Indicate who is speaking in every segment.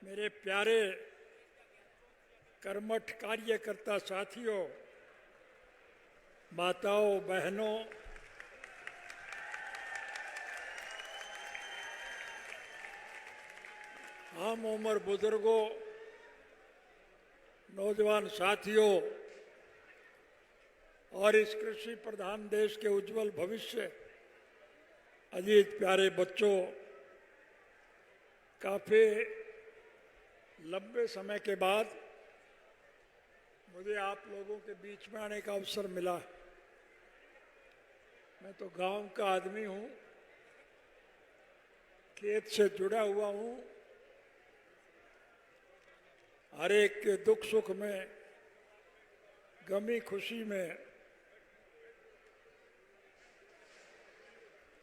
Speaker 1: मेरे प्यारे कर्मठ कार्यकर्ता साथियों, माताओं, बहनों, हम उम्र बुजुर्गों, नौजवान साथियों और इस कृषि प्रधान देश के उज्जवल भविष्य अजीत प्यारे बच्चों, काफी लंबे समय के बाद मुझे आप लोगों के बीच में आने का अवसर मिला है। मैं तो गांव का आदमी हूं, खेत से जुड़ा हुआ हूं, हर एक के दुख सुख में, गमी खुशी में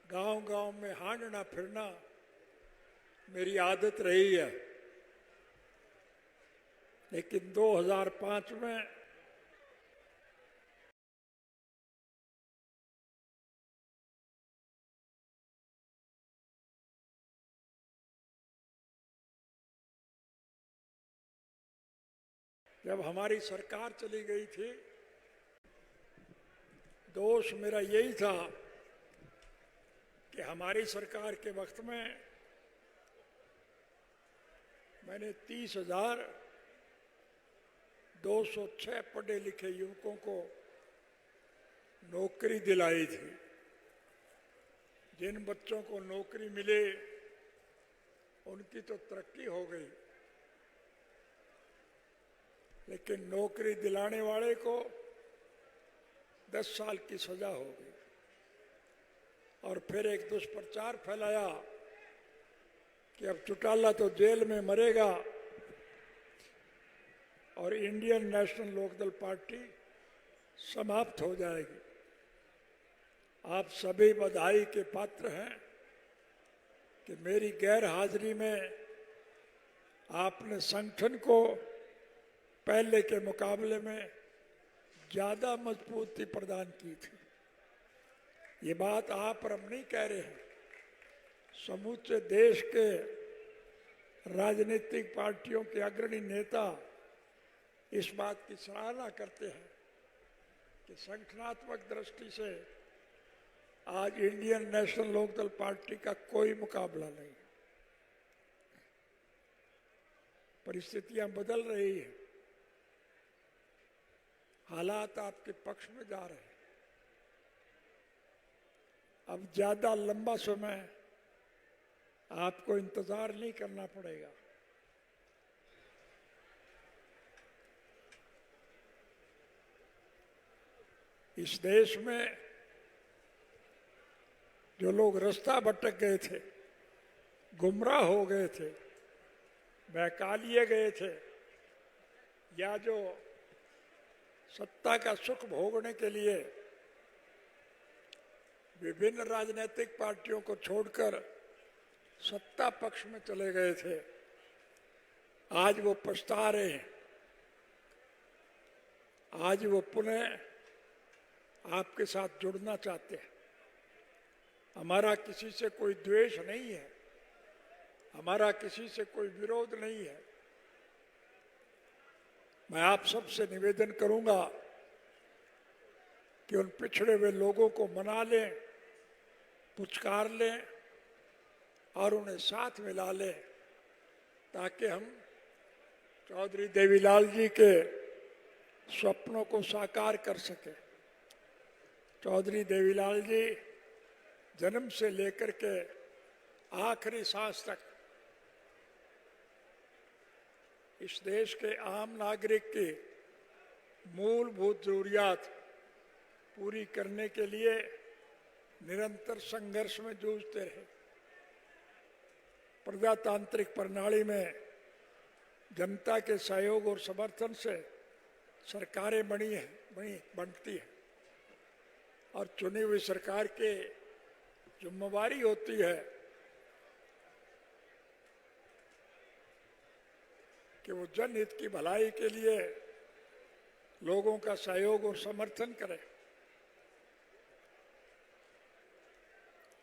Speaker 1: गांव-गांव में हांडना फिरना मेरी आदत रही है। लेकिन 2005 में जब हमारी सरकार चली गई थी, दोष मेरा यही था कि हमारी सरकार के वक्त में मैंने 30,206 पढ़े लिखे युवकों को नौकरी दिलाई थी। जिन बच्चों को नौकरी मिले उनकी तो तरक्की हो गई, लेकिन नौकरी दिलाने वाले को 10 साल की सजा हो गई। और फिर एक दुष्प्रचार फैलाया कि अब चौटाला तो जेल में मरेगा और इंडियन नेशनल लोकदल पार्टी समाप्त हो जाएगी। आप सभी बधाई के पात्र हैं कि मेरी गैर हाजिरी में आपने संगठन को पहले के मुकाबले में ज्यादा मजबूती प्रदान की थी। ये बात आप और हम नहीं कह रहे हैं, समूचे देश के राजनीतिक पार्टियों के अग्रणी नेता इस बात की सराहना करते हैं कि संगठनात्मक दृष्टि से आज इंडियन नेशनल लोकदल पार्टी का कोई मुकाबला नहीं। परिस्थितियां बदल रही हैं, हालात आपके पक्ष में जा रहे हैं। अब ज्यादा लंबा समय आपको इंतजार नहीं करना पड़ेगा। इस देश में जो लोग रास्ता भटक गए थे, गुमराह हो गए थे, बहका लिए गए थे, या जो सत्ता का सुख भोगने के लिए विभिन्न राजनीतिक पार्टियों को छोड़कर सत्ता पक्ष में चले गए थे, आज वो पछता रहे हैं। आज वो पुनः आपके साथ जुड़ना चाहते हैं। हमारा किसी से कोई द्वेष नहीं है, हमारा किसी से कोई विरोध नहीं है। मैं आप सबसे निवेदन करूंगा कि उन पिछड़े हुए लोगों को मना लें, पुचकार लें और उन्हें साथ मिला लें, ताकि हम चौधरी देवीलाल जी के सपनों को साकार कर सकें। चौधरी देवीलाल जी जन्म से लेकर के आखिरी सांस तक इस देश के आम नागरिक की मूलभूत जरूरियात पूरी करने के लिए निरंतर संघर्ष में जूझते रहे। प्रजातांत्रिक प्रणाली में जनता के सहयोग और समर्थन से सरकारें बनती हैं और चुनी हुई सरकार की जिम्मेवारी होती है कि वो जनहित की भलाई के लिए लोगों का सहयोग और समर्थन करे।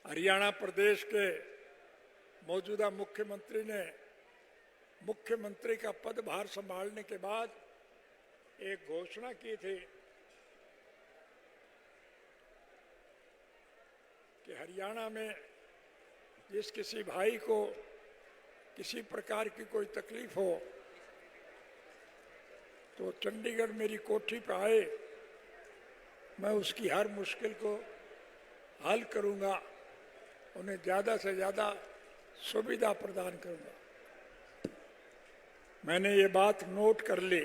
Speaker 1: हरियाणा प्रदेश के मौजूदा मुख्यमंत्री ने मुख्यमंत्री का पदभार संभालने के बाद एक घोषणा की थी कि हरियाणा में जिस किसी भाई को किसी प्रकार की कोई तकलीफ हो तो चंडीगढ़ मेरी कोठी पर आए, मैं उसकी हर मुश्किल को हल करूंगा, उन्हें ज़्यादा से ज़्यादा सुविधा प्रदान करूंगा। मैंने ये बात नोट कर ली।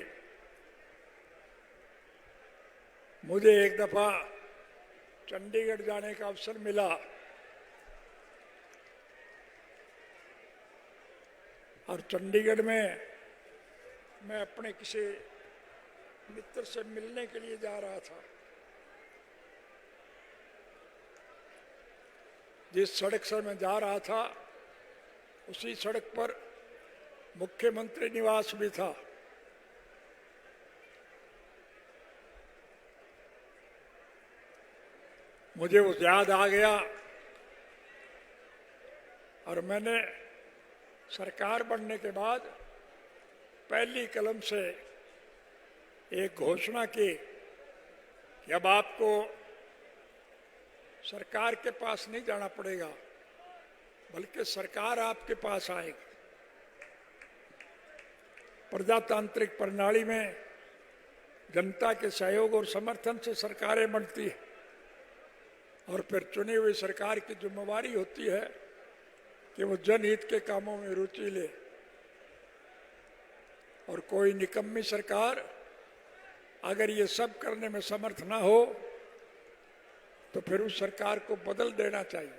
Speaker 1: मुझे एक दफा चंडीगढ़ जाने का अवसर मिला। और चंडीगढ़ में मैं अपने किसी मित्र से मिलने के लिए जा रहा था। जिस सड़क से मैं जा रहा था उसी सड़क पर मुख्यमंत्री निवास भी था। मुझे वो याद आ गया और मैंने सरकार बनने के बाद पहली कलम से एक घोषणा की कि अब आपको सरकार के पास नहीं जाना पड़ेगा, बल्कि सरकार आपके पास आएगी। प्रजातांत्रिक प्रणाली में जनता के सहयोग और समर्थन से सरकारें बनती है और फिर चुनी हुई सरकार की जिम्मेवारी होती है कि वो जनहित के कामों में रुचि ले। और कोई निकम्मी सरकार अगर ये सब करने में समर्थ ना हो तो फिर उस सरकार को बदल देना चाहिए।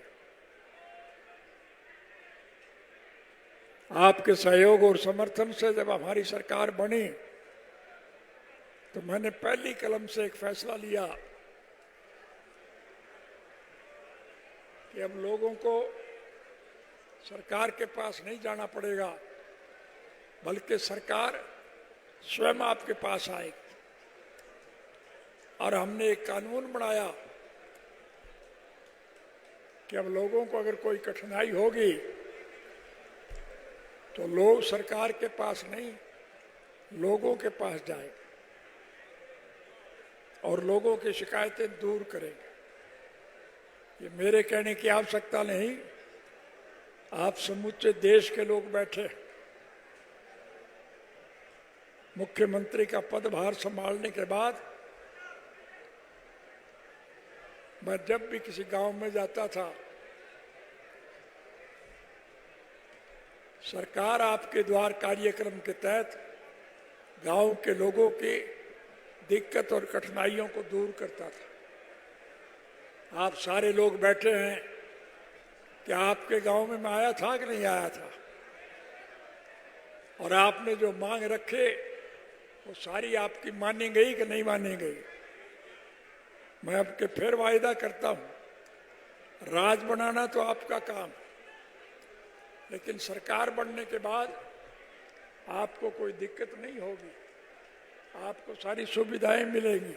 Speaker 1: आपके सहयोग और समर्थन से जब हमारी सरकार बनी तो मैंने पहली कलम से एक फैसला लिया कि अब लोगों को सरकार के पास नहीं जाना पड़ेगा, बल्कि सरकार स्वयं आपके पास आएगी। और हमने एक कानून बनाया कि अब लोगों को अगर कोई कठिनाई होगी तो लोग सरकार के पास नहीं, लोगों के पास जाएंगे और लोगों की शिकायतें दूर करेंगे। ये मेरे कहने की आवश्यकता नहीं, आप समूचे देश के लोग बैठे मुख्यमंत्री का पदभार संभालने के बाद मैं जब भी किसी गांव में जाता था, सरकार आपके द्वार कार्यक्रम के तहत गांव के लोगों की दिक्कत और कठिनाइयों को दूर करता था। आप सारे लोग बैठे हैं, क्या आपके गांव में मैं आया था कि नहीं आया था? और आपने जो मांग रखे वो सारी आपकी मानी गई कि नहीं मानी गई? मैं आपके फिर वायदा करता हूं, राज बनाना तो आपका काम, लेकिन सरकार बनने के बाद आपको कोई दिक्कत नहीं होगी, आपको सारी सुविधाएं मिलेंगी।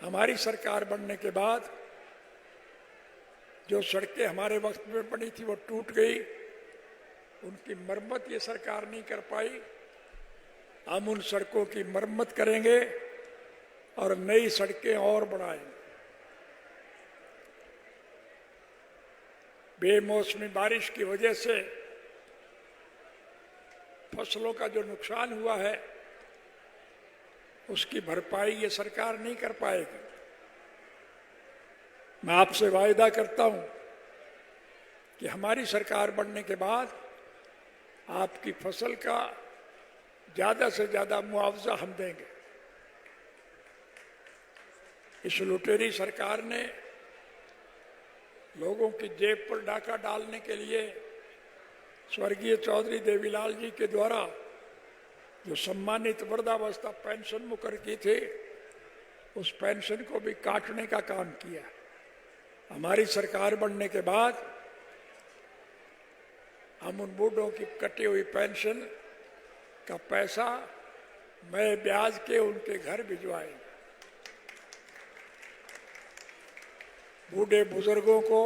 Speaker 1: हमारी सरकार बनने के बाद जो सड़कें हमारे वक्त में बनी थी वो टूट गई, उनकी मरम्मत ये सरकार नहीं कर पाई। हम उन सड़कों की मरम्मत करेंगे और नई सड़कें और बनाएंगे। बेमौसमी बारिश की वजह से फसलों का जो नुकसान हुआ है उसकी भरपाई ये सरकार नहीं कर पाएगी। मैं आपसे वायदा करता हूं कि हमारी सरकार बनने के बाद आपकी फसल का ज्यादा से ज्यादा मुआवजा हम देंगे। इस लुटेरी सरकार ने लोगों की जेब पर डाका डालने के लिए स्वर्गीय चौधरी देवीलाल जी के द्वारा जो सम्मानित वृद्धावस्था पेंशन मुकर की थी, उस पेंशन को भी काटने का काम किया। हमारी सरकार बनने के बाद हम उन बूढ़ों की कटी हुई पेंशन का पैसा मैं ब्याज के उनके घर भिजवाएंगे। बूढ़े बुजुर्गों को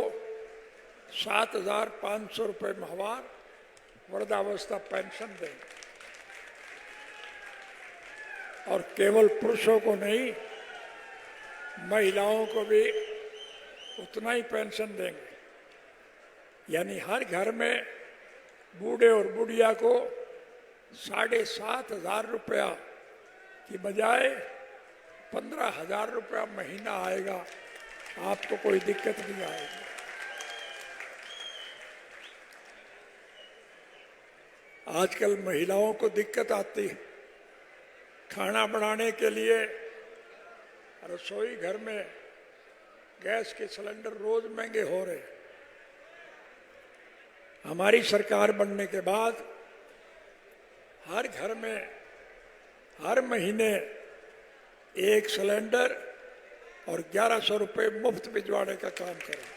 Speaker 1: 7,500 रुपये माहवार वृद्धावस्था पेंशन देंगे और केवल पुरुषों को नहीं, महिलाओं को भी उतना ही पेंशन देंगे। यानी हर घर में बूढ़े और बुढ़िया को 7,500 रुपया की बजाय 15,000 रुपया महीना आएगा। आपको कोई दिक्कत नहीं आएगी। आजकल महिलाओं को दिक्कत आती है खाना बनाने के लिए। रसोई घर में गैस के सिलेंडर रोज महंगे हो रहे हैं। हमारी सरकार बनने के बाद हर घर में हर महीने 1 सिलेंडर और 1100 रुपये मुफ्त भिजवाने का काम करें।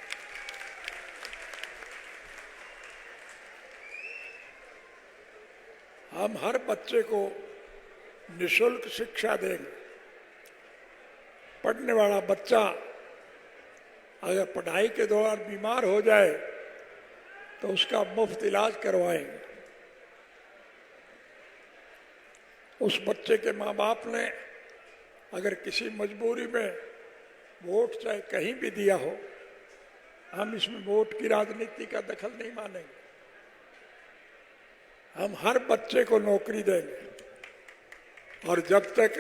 Speaker 1: हम हर बच्चे को निःशुल्क शिक्षा देंगे। पढ़ने वाला बच्चा अगर पढ़ाई के दौरान बीमार हो जाए तो उसका मुफ्त इलाज करवाएंगे। उस बच्चे के माँ बाप ने अगर किसी मजबूरी में वोट चाहे कहीं भी दिया हो, हम इसमें वोट की राजनीति का दखल नहीं मानेंगे। हम हर बच्चे को नौकरी देंगे और जब तक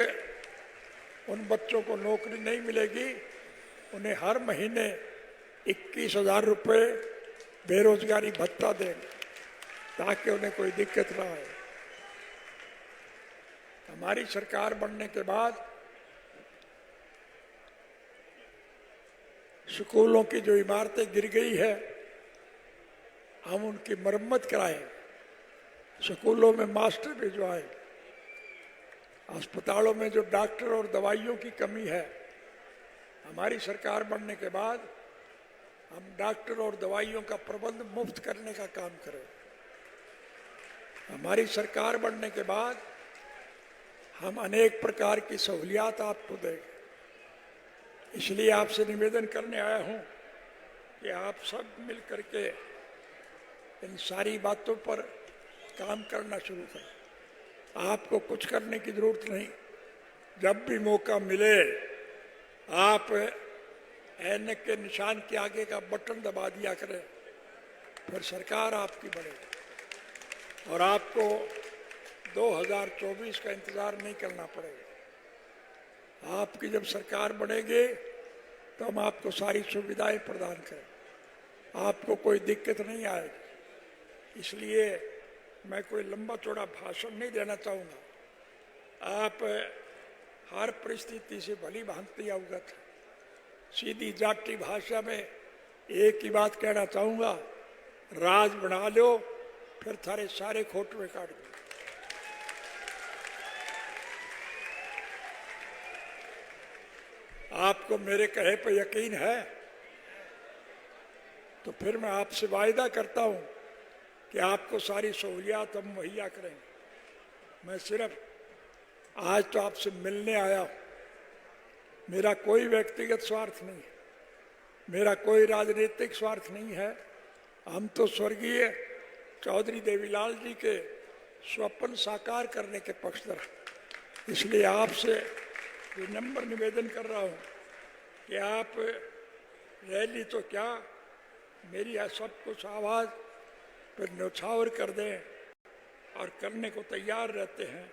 Speaker 1: उन बच्चों को नौकरी नहीं मिलेगी उन्हें हर महीने 21,000 रुपये बेरोजगारी भत्ता देंगे ताकि उन्हें कोई दिक्कत ना आए। हमारी सरकार बनने के बाद स्कूलों की जो इमारतें गिर गई है हम उनकी मरम्मत कराएंगे। स्कूलों में मास्टर भिजवाएंगे। अस्पतालों में जो डॉक्टर और दवाइयों की कमी है, हमारी सरकार बनने के बाद हम डॉक्टर और दवाइयों का प्रबंध मुफ्त करने का काम करें। हमारी सरकार बनने के बाद हम अनेक प्रकार की सहूलियात आपको देंगे। इसलिए आपसे निवेदन करने आया हूं कि आप सब मिल करके इन सारी बातों पर काम करना शुरू करें। आपको कुछ करने की जरूरत नहीं। जब भी मौका मिले आप ऐनक के निशान के आगे का बटन दबा दिया करें, फिर सरकार आपकी बनेगी और आपको 2024 का इंतजार नहीं करना पड़ेगा। आपकी जब सरकार बनेगी तो हम आपको सारी सुविधाएं प्रदान करें। आपको कोई दिक्कत नहीं आएगी। इसलिए मैं कोई लंबा चौड़ा भाषण नहीं देना चाहूँगा। आप हर परिस्थिति से भली भांति अवगत हैं। सीधी जाटी भाषा में एक ही बात कहना चाहूँगा, राज बना लो फिर थारे सारे खोटवे काट दो। आपको मेरे कहे पर यकीन है तो फिर मैं आपसे वायदा करता हूं कि आपको सारी सहूलियात हम मुहैया करेंगे। मैं सिर्फ आज तो आपसे मिलने आया हूं। मेरा कोई व्यक्तिगत स्वार्थ नहीं है, मेरा कोई राजनीतिक स्वार्थ नहीं है। हम तो स्वर्गीय चौधरी देवीलाल जी के स्वप्न साकार करने के पक्षधर हैं। इसलिए आपसे विनम्र निवेदन कर रहा हूं कि आप रैली तो क्या, मेरी सब कुछ आवाज़ पर न्यौछावर कर दें और करने को तैयार रहते हैं।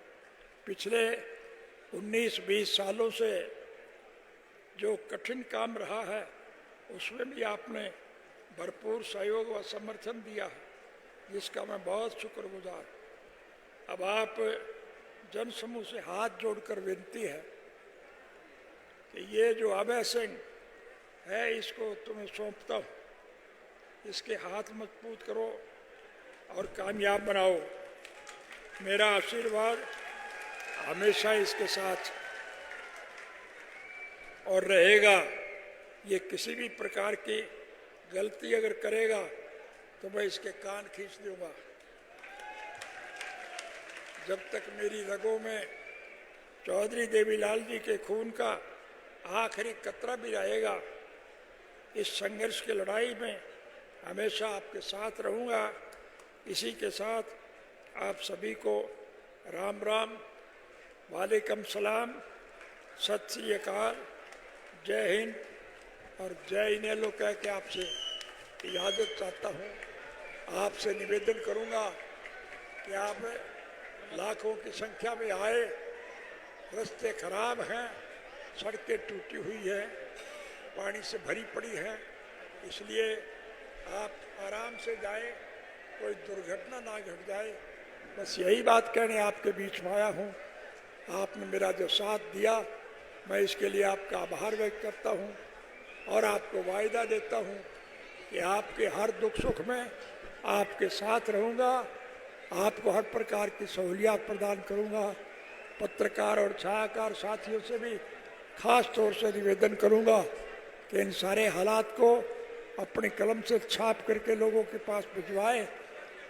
Speaker 1: पिछले 19-20 सालों से जो कठिन काम रहा है उसमें भी आपने भरपूर सहयोग व समर्थन दिया है, जिसका मैं बहुत शुक्रगुजार। अब आप जनसमूह से हाथ जोड़कर विनती है कि ये जो अभय सिंह है इसको तुम्हें सौंपता हूँ, इसके हाथ मजबूत करो और कामयाब बनाओ। मेरा आशीर्वाद हमेशा इसके साथ और रहेगा। ये किसी भी प्रकार की गलती अगर करेगा तो मैं इसके कान खींच दूंगा। जब तक मेरी रगों में चौधरी देवीलाल जी के खून का आखिरी कतरा भी रहेगा, इस संघर्ष की लड़ाई में हमेशा आपके साथ रहूंगा इसी के साथ आप सभी को राम राम, वालेकुम सलाम, सत श्री अकाल, जय हिंद और जय इनेलो कह के आपसे इजाज़त चाहता हूँ। आपसे निवेदन करूँगा कि आप लाखों की संख्या में आए। रास्ते खराब हैं, सड़कें टूटी हुई हैं, पानी से भरी पड़ी हैं, इसलिए आप आराम से जाएं, कोई दुर्घटना ना घट जाए। बस यही बात कहने आपके बीच में आया हूँ। आपने मेरा जो साथ दिया, मैं इसके लिए आपका आभार व्यक्त करता हूँ और आपको वायदा देता हूँ कि आपके हर दुख सुख में आपके साथ रहूँगा, आपको हर प्रकार की सहूलियत प्रदान करूँगा। पत्रकार और छायाकार साथियों से भी खास तौर से निवेदन करूँगा कि इन सारे हालात को अपने कलम से छाप करके लोगों के पास भिजवाएं,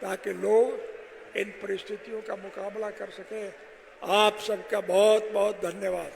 Speaker 1: ताकि लोग इन परिस्थितियों का मुकाबला कर सके। आप सबका बहुत बहुत धन्यवाद।